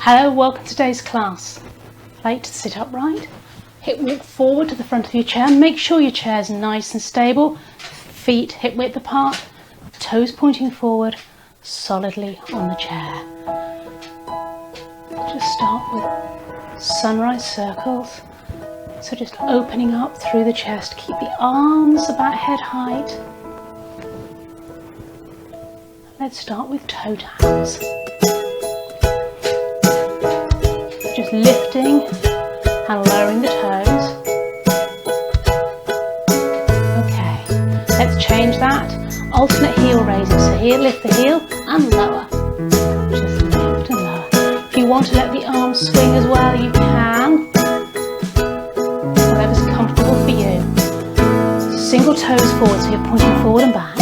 Hello, welcome to today's class. Like to sit upright, hip walk forward to the front of your chair. Make sure your chair is nice and stable, feet hip width apart, toes pointing forward, solidly on the chair. Just start with sunrise circles. So just opening up through the chest, keep the arms about head height. Let's start with toe taps. Just lifting and lowering the toes. Okay, let's change that. Alternate heel raises. So here, lift the heel and lower. Just lift and lower. If you want to let the arms swing as well, you can. Whatever's comfortable for you. Single toes forward, so you're pointing forward and back.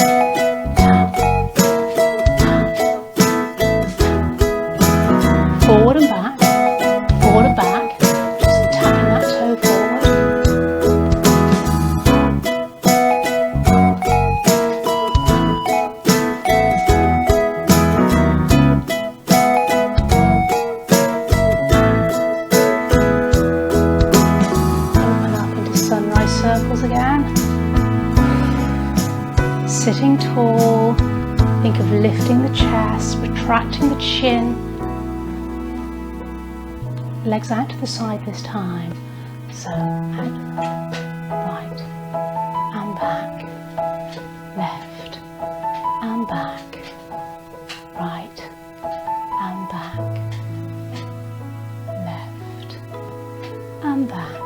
Forward and back. Forward and back, just tapping that toe forward. Open up into sunrise circles again. Sitting tall, think of lifting the chest, retracting the chin. Legs out to the side this time. So, and right, and back, left, and back, right, and back, left, and back.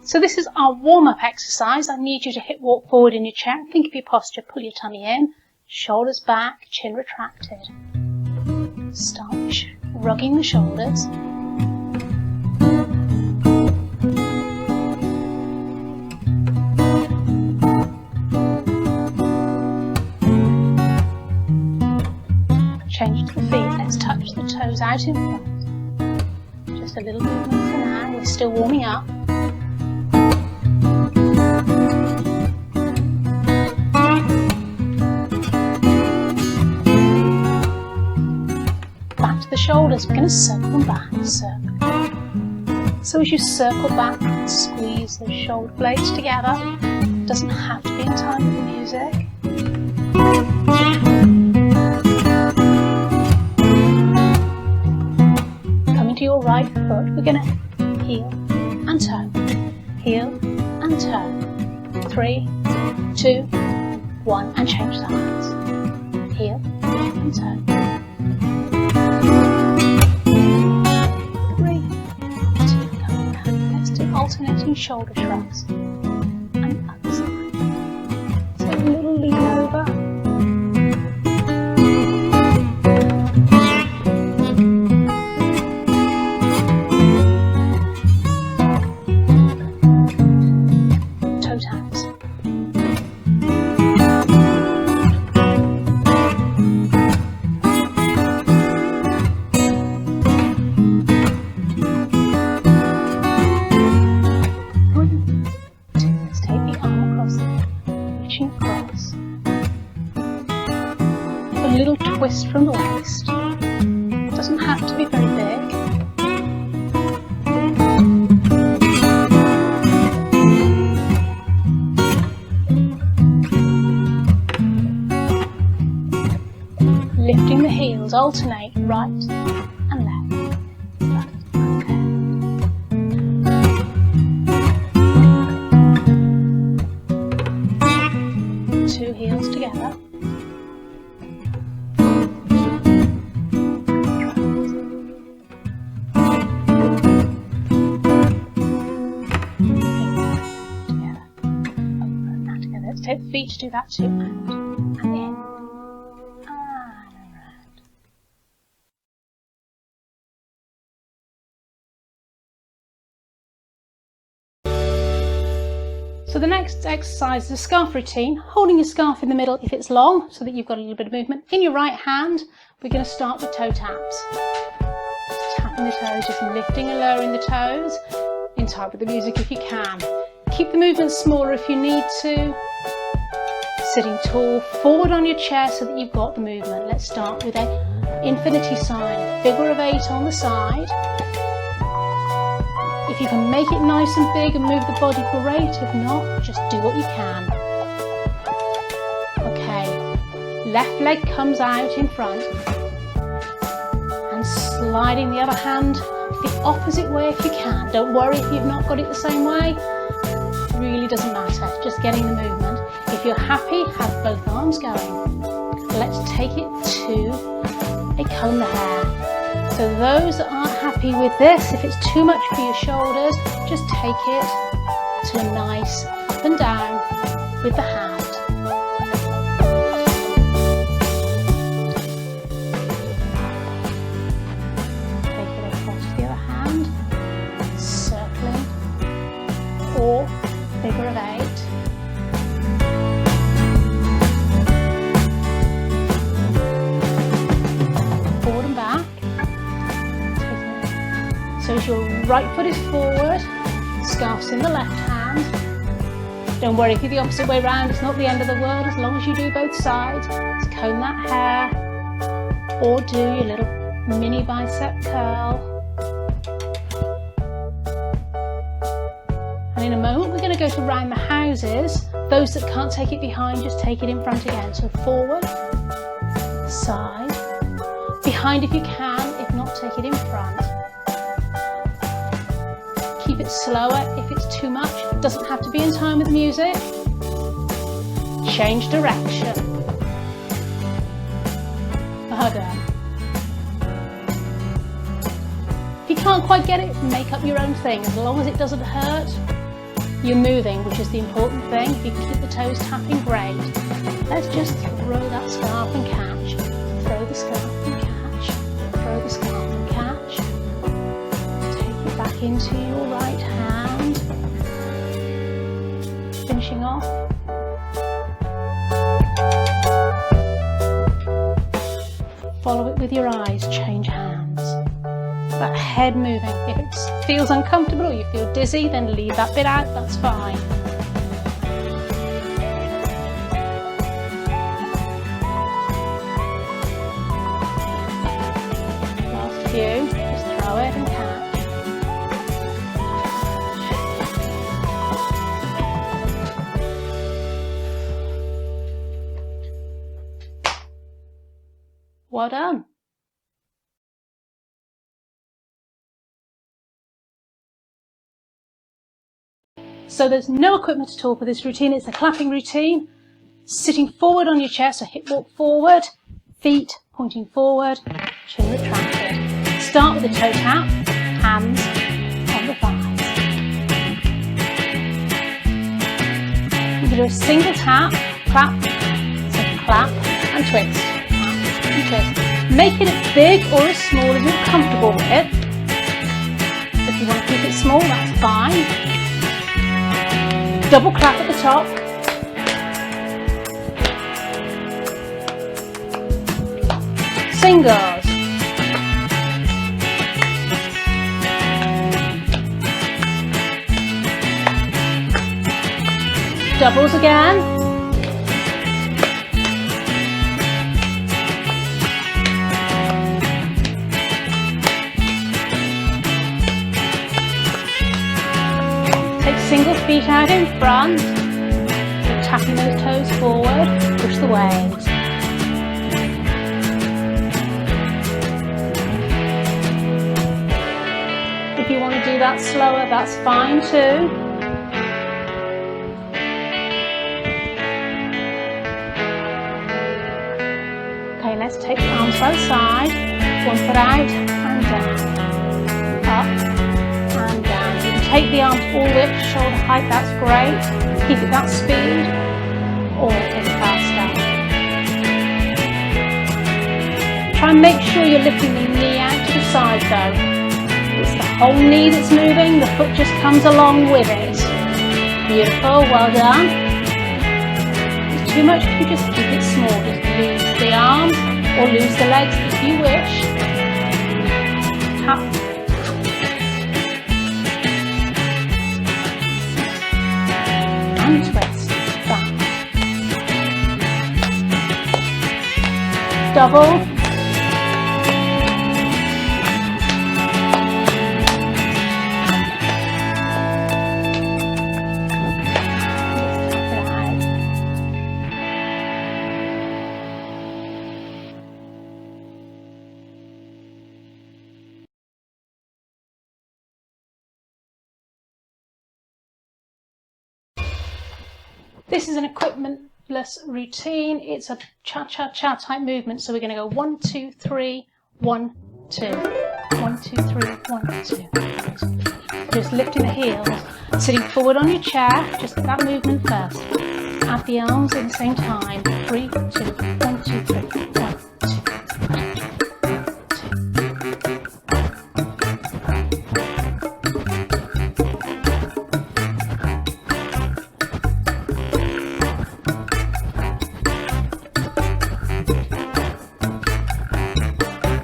So this is our warm-up exercise. I need you to hip walk forward in your chair. Think of your posture. Pull your tummy in, shoulders back, chin retracted. Start rugging the shoulders. Change to the feet. Let's touch the toes out in front. Just a little movement for now. We're still warming up. The shoulders, we're going to circle them back, circle. So as you circle back, squeeze those shoulder blades together. It doesn't have to be in time with the music. Coming to your right foot, we're going to heel and toe, heel and toe. 3, 2, 1, and change sides. Heel and toe. 3, 2, coming back. Let's do alternating shoulder shrugs and other side. So a little lean over. Toe taps. A little twist from the waist. Doesn't have to be very big. Lifting the heels, alternate right and left. Okay. 2 heels together. Take the feet to do that too, and in, and around. So the next exercise is a scarf routine, holding your scarf in the middle if it's long, so that you've got a little bit of movement. In your right hand, we're going to start with toe taps. Just tapping the toes, just lifting and lowering the toes, in time with the music if you can. Keep the movement smaller if you need to. Sitting tall, forward on your chair so that you've got the movement. Let's start with a infinity sign, figure of 8 on the side. If you can make it nice and big and move the body, great. If not, just do what you can. Okay, left leg comes out in front and sliding the other hand the opposite way if you can. Don't worry if you've not got it the same way. It really doesn't matter, just getting the movement. If you're happy, have both arms going. Let's take it to a comb the hair. So those that aren't happy with this, if it's too much for your shoulders, just take it to a nice up and down with the hand. Take it across the other hand, circling, or figure of 8. So as your right foot is forward, scarf's in the left hand. Don't worry if you're the opposite way round, it's not the end of the world as long as you do both sides. Just comb that hair or do your little mini bicep curl. And in a moment we're going to go to round the houses. Those that can't take it behind, just take it in front again. So forward, side, behind if you can, if not take it in front. Keep it slower if it's too much. It doesn't have to be in time with music. Change direction. Again. If you can't quite get it, make up your own thing. As long as it doesn't hurt, you're moving, which is the important thing. If you can keep the toes tapping, great. Let's just throw that scarf and catch. Throw the scarf and catch. Throw the scarf and catch. Back into your right hand, finishing off. Follow it with your eyes, change hands. That head moving. If it feels uncomfortable or you feel dizzy, then leave that bit out, that's fine. Last few, just throw it and catch. Well done. So there's no equipment at all for this routine. It's a clapping routine. Sitting forward on your chair, so hip walk forward, feet pointing forward, chin retracted. Start with a toe tap, hands on the thighs. You can do a single tap, clap, so clap and twist. Make it as big or as small as you're comfortable with. If you want to keep it small, that's fine. Double clap at the top. Singles. Doubles again. Single feet out in front, so tapping those toes forward, push the waves. If you want to do that slower, that's fine too. Okay, let's take the arms by the side, one foot out and down, up. Take the arms all width, shoulder height, that's great. Keep it that speed, or take it faster. Try and make sure you're lifting the knee out to the side though. It's the whole knee that's moving, the foot just comes along with it. Beautiful, well done. If it's too much, you just keep it small. Just lose the arms or lose the legs if you wish. Tap. and twist, back, double, This is an equipmentless routine. It's a cha-cha-cha type movement. So we're going to go 1, 2, 3, 1, 2. 1, 2, 3, 1, 2. Just lifting the heels, sitting forward on your chair, just that movement first. Add the arms at the same time. 3, 2, 1, 2, 3, 1, 2.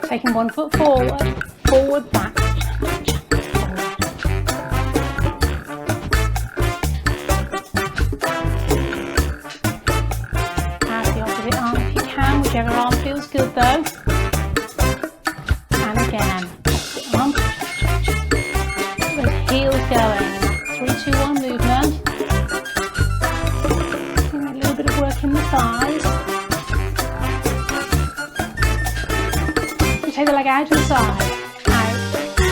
Taking 1 foot forward, forward, back. Add the opposite arm if you can, whichever arm feels good though. And again, opposite arm. Those heels going. 3, 2, 1 movement. Doing a little bit of work in the thighs. Take the leg out to the side, out, in.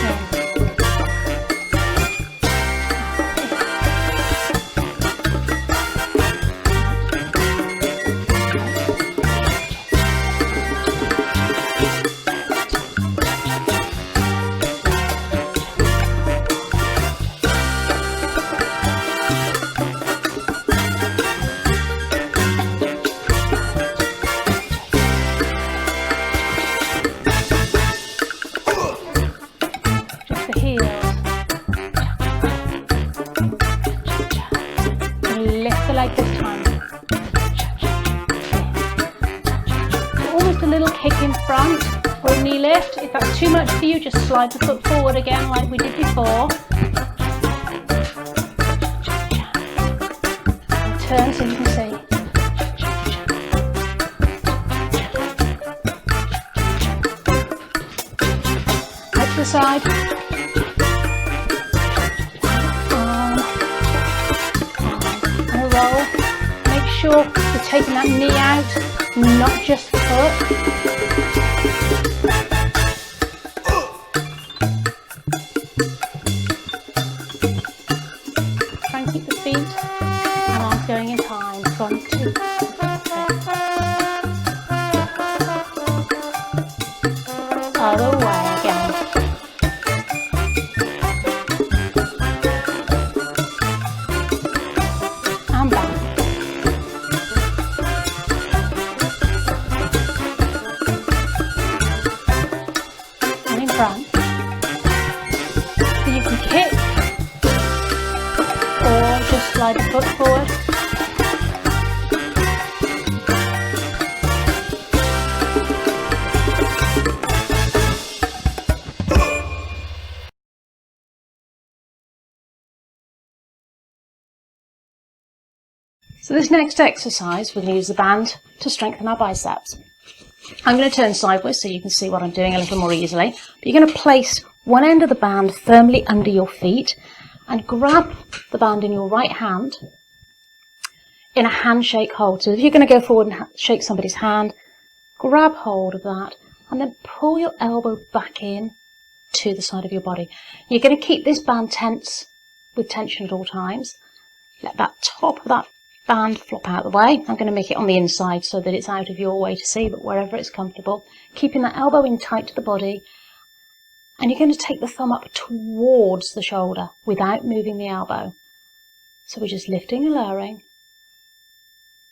Lift the leg this time. Almost a little kick in front or a knee lift. If that's too much for you, just slide the foot forward again like we did before. And turn so you can see. Out to the side. Make sure you're taking that knee out, not just the foot. Try and keep the feet and arms going in time. 1, 2, 3. Other way again. And back. Front. So you can kick or just slide the foot forward. So this next exercise, we're going to use the band to strengthen our biceps. I'm going to turn sideways so you can see what I'm doing a little more easily. But you're going to place one end of the band firmly under your feet and grab the band in your right hand in a handshake hold. So if you're going to go forward and shake somebody's hand, grab hold of that and then pull your elbow back in to the side of your body. You're going to keep this band tense with tension at all times. Let that top of that band flop out of the way. I'm going to make it on the inside so that it's out of your way to see, but wherever it's comfortable. Keeping that elbow in tight to the body. And you're going to take the thumb up towards the shoulder without moving the elbow. So we're just lifting and lowering.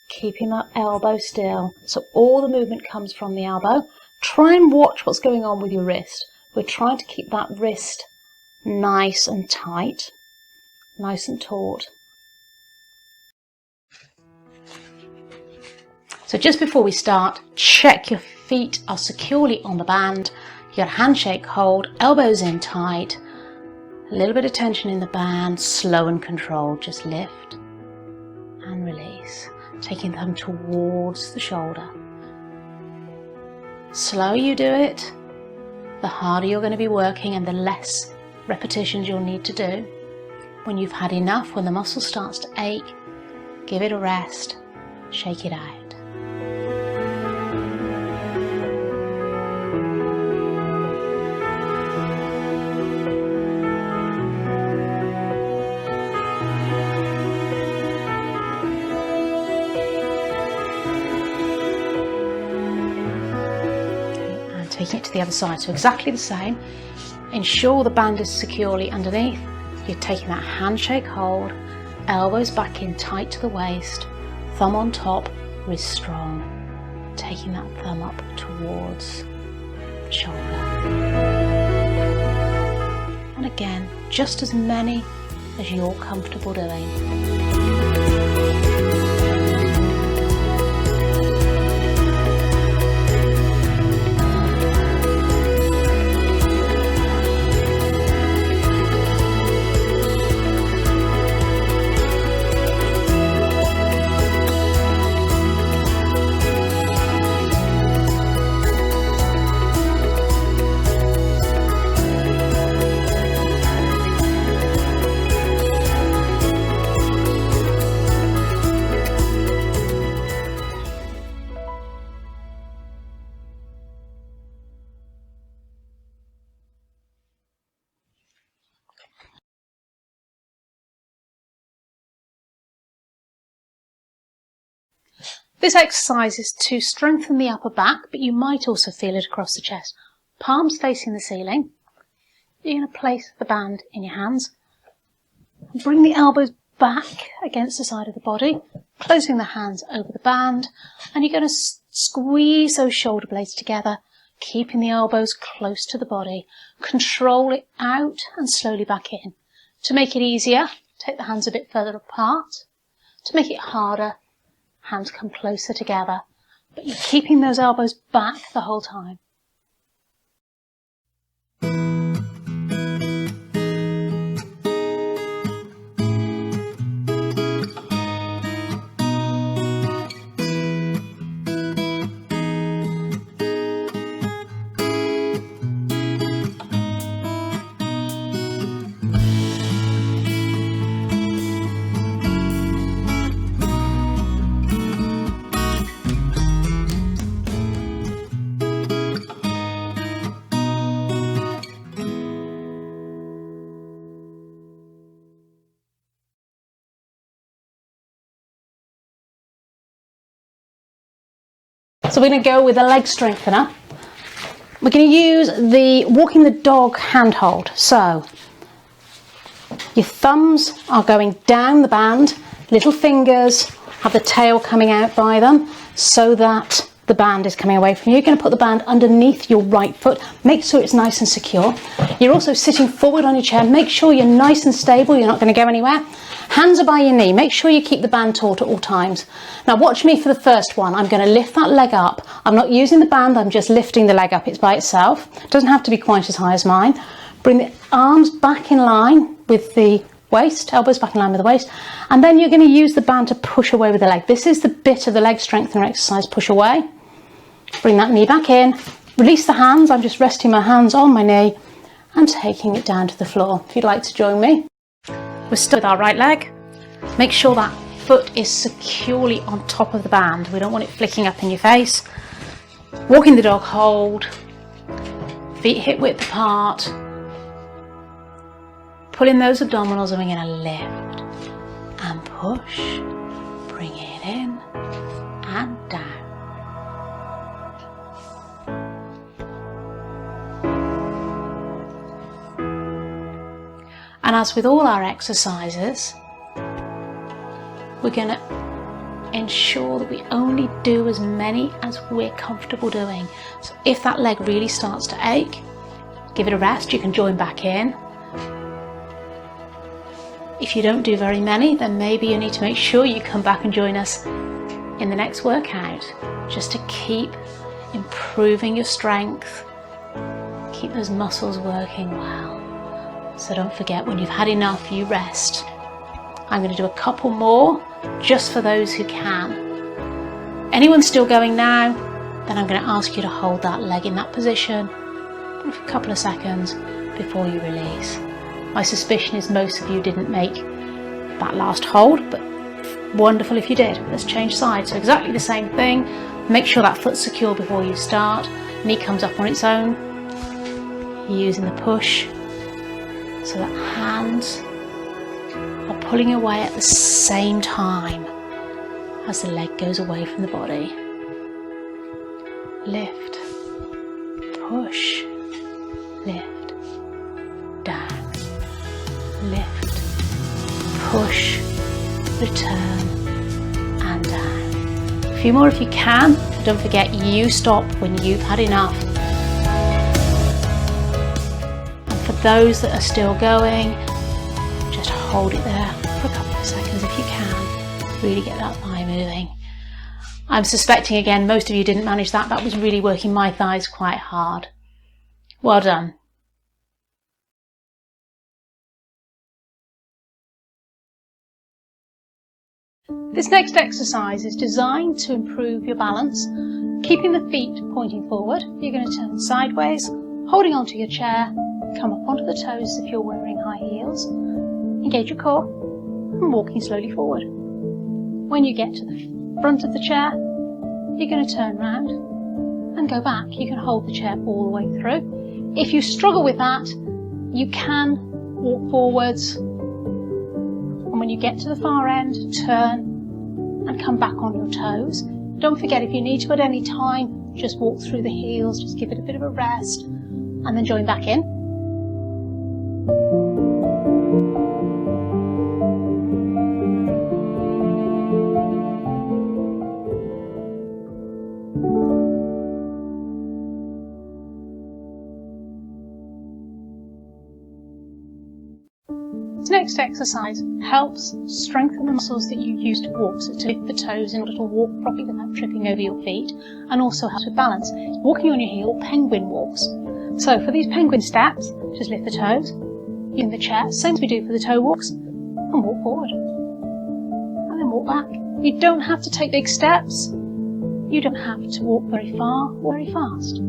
Keeping that elbow still. So all the movement comes from the elbow. Try and watch what's going on with your wrist. We're trying to keep that wrist nice and tight. Nice and taut. So just before we start, check your feet are securely on the band. Your handshake hold, elbows in tight, a little bit of tension in the band, slow and controlled, just lift taking the thumb towards the shoulder. Slower you do it, the harder you're going to be working and the less repetitions you'll need to do. When you've had enough, when the muscle starts to ache, give it a rest, shake it out. Taking it to the other side, so exactly the same. Ensure the band is securely underneath. You're taking that handshake hold, elbows back in tight to the waist, thumb on top, wrist strong. Taking that thumb up towards the shoulder. And again, just as many as you're comfortable doing. This exercise is to strengthen the upper back, but you might also feel it across the chest. Palms facing the ceiling. You're going to place the band in your hands. Bring the elbows back against the side of the body, closing the hands over the band, and you're going to squeeze those shoulder blades together, keeping the elbows close to the body. Control it out and slowly back in. To make it easier, take the hands a bit further apart. To make it harder, hands come closer together, but you're keeping those elbows back the whole time. So we're going to go with a leg strengthener. We're going to use the walking the dog handhold. So your thumbs are going down the band, little fingers have the tail coming out by them so that the band is coming away from you. You're going to put the band underneath your right foot. Make sure it's nice and secure. You're also sitting forward on your chair. Make sure you're nice and stable. You're not going to go anywhere. Hands are by your knee. Make sure you keep the band taut at all times. Now watch me for the first one. I'm going to lift that leg up. I'm not using the band. I'm just lifting the leg up. It's by itself. It doesn't have to be quite as high as mine. Bring the arms back in line with the waist, elbows back in line with the waist, and then you're going to use the band to push away with the leg. This is the bit of the leg strengthener exercise, push away. Bring that knee back in, release the hands. I'm just resting my hands on my knee and taking it down to the floor. If you'd like to join me. We're still with our right leg. Make sure that foot is securely on top of the band. We don't want it flicking up in your face. Walking the dog hold, feet hip width apart. Pull in those abdominals and we're going to lift and push, bring it in and down. And as with all our exercises, we're going to ensure that we only do as many as we're comfortable doing. So if that leg really starts to ache, give it a rest. You can join back in. If you don't do very many, then maybe you need to make sure you come back and join us in the next workout, just to keep improving your strength, keep those muscles working well. So don't forget, when you've had enough, you rest. I'm going to do a couple more just for those who can. Anyone still going now? Then I'm going to ask you to hold that leg in that position for a couple of seconds before you release. My suspicion is most of you didn't make that last hold, but wonderful if you did. Let's change sides. So exactly the same thing. Make sure that foot's secure before you start. Knee comes up on its own. You're using the push so that hands are pulling away at the same time as the leg goes away from the body. Lift, push, lift, down, lift, push, return and down. A few more if you can. Don't forget, you stop when you've had enough. And for those that are still going, just hold it there for a couple of seconds if you can. Really get that thigh moving. I'm suspecting again most of you didn't manage that. That was really working my thighs quite hard. Well done. This next exercise is designed to improve your balance. Keeping the feet pointing forward, you're going to turn sideways, holding onto your chair, come up onto the toes if you're wearing high heels, engage your core, and walking slowly forward. When you get to the front of the chair, you're going to turn round and go back. You can hold the chair all the way through. If you struggle with that, you can walk forwards, and when you get to the far end, turn and come back on your toes. Don't forget, if you need to at any time, just walk through the heels, just give it a bit of a rest, and then join back in. This next exercise helps strengthen the muscles that you use to walk, so to lift the toes in order to walk properly without tripping over your feet, and also helps with balance. Walking on your heel, penguin walks. So for these penguin steps, just lift the toes, using the chair, same as we do for the toe walks, and walk forward. And then walk back. You don't have to take big steps. You don't have to walk very far or very fast.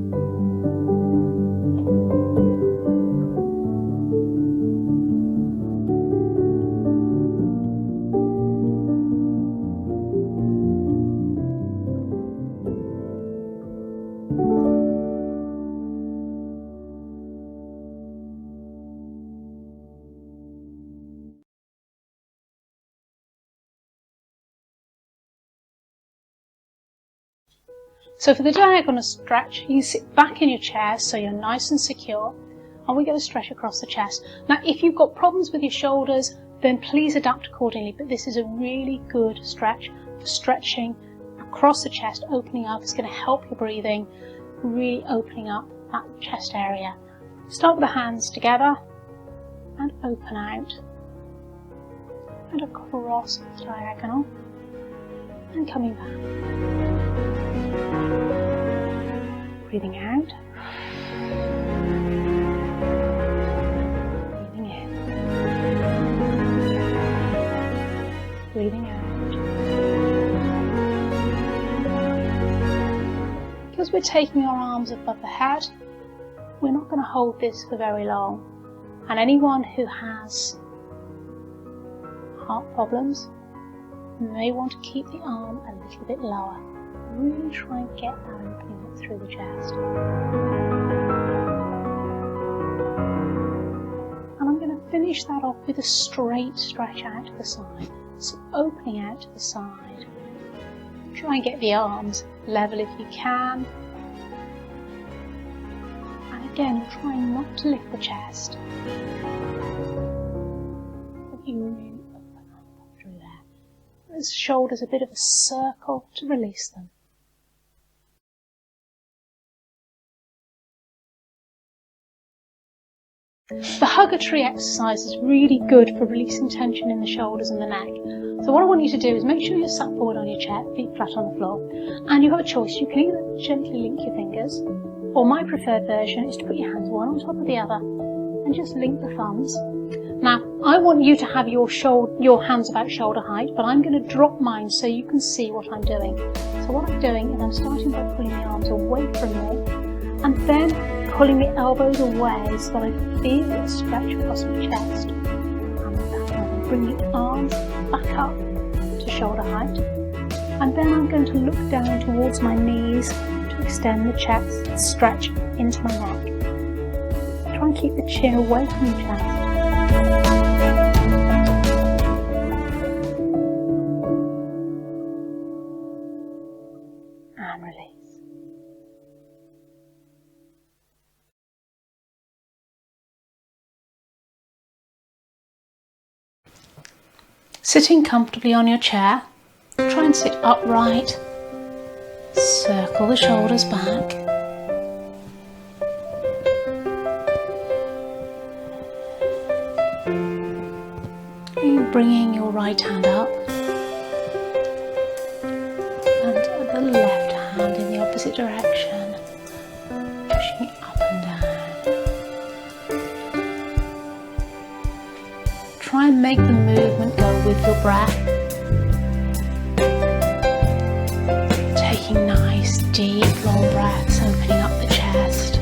So for the diagonal stretch, you sit back in your chair so you're nice and secure, and we're going to stretch across the chest. Now, if you've got problems with your shoulders, then please adapt accordingly, but this is a really good stretch for stretching across the chest, opening up. It's going to help your breathing, really opening up that chest area. Start with the hands together and open out and across the diagonal and coming back. Breathing out, breathing in, breathing out. Because we're taking our arms above the head, we're not going to hold this for very long. And anyone who has heart problems may want to keep the arm a little bit lower. Really try and get that opening up through the chest. And I'm going to finish that off with a straight stretch out to the side. So opening out to the side. Try and get the arms level if you can. And again, trying not to lift the chest. But you really open up through there. The shoulders a bit of a circle to release them. The hugger tree exercise is really good for releasing tension in the shoulders and the neck. So what I want you to do is make sure you're sat forward on your chair, feet flat on the floor, and you have a choice. You can either gently link your fingers, or my preferred version is to put your hands one on top of the other and just link the thumbs. Now, I want you to have your hands about shoulder height, but I'm going to drop mine so you can see what I'm doing. So what I'm doing is I'm starting by pulling the arms away from me and then pulling the elbows away so that I feel it stretch across my chest. And back and bring the arms back up to shoulder height. And then I'm going to look down towards my knees to extend the chest, stretch into my neck. Try and keep the chin away from your chest. And release. Sitting comfortably on your chair, try and sit upright, circle the shoulders back. And bringing your right hand up and the left hand in the opposite direction, pushing it up and down. Try and make the movement go with your breath. Taking nice, deep, long breaths, opening up the chest.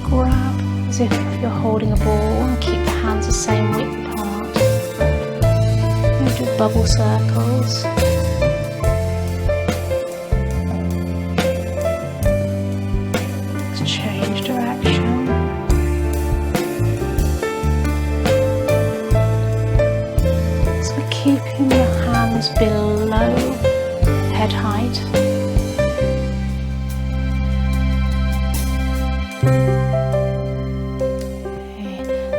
Grab as if you're holding a ball and keep the hands the same width apart. You do bubble circles. Let's change direction. So we're keeping your hands below head height.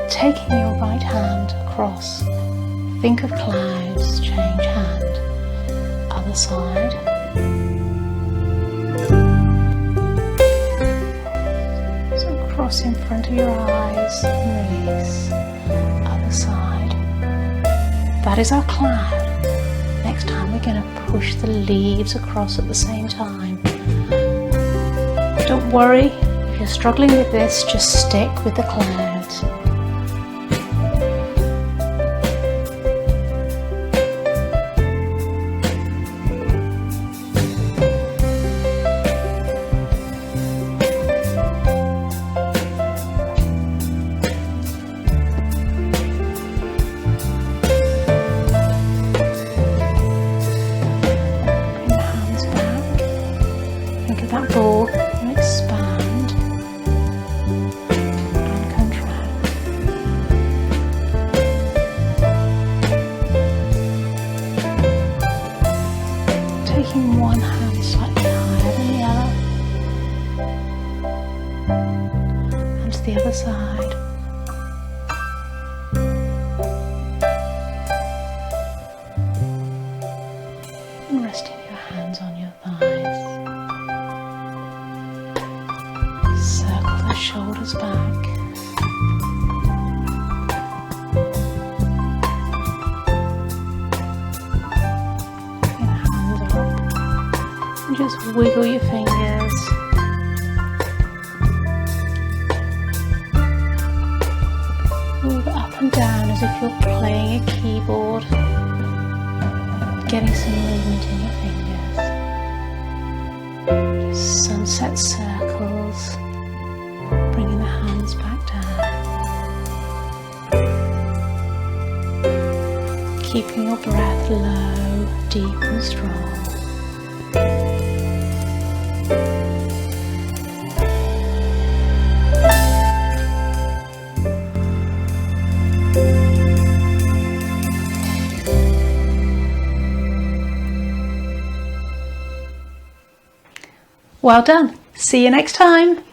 Taking your right hand across, think of clouds, change hand, other side. So cross in front of your eyes and release, other side. That is our cloud. Next time we're going to push the leaves across at the same time. Don't worry, if you're struggling with this, just stick with the clouds. That ball and expand and contract. Taking one hand slightly higher than the other and to the other side. And resting your hands on your thighs. Circle the shoulders back. Bring the hands up and just wiggle your fingers. Move up and down as if you're playing a keyboard. Getting some movement in your fingers. Sunset circles. Bringing the hands back down. Keeping your breath low, deep and strong. Well done. See you next time.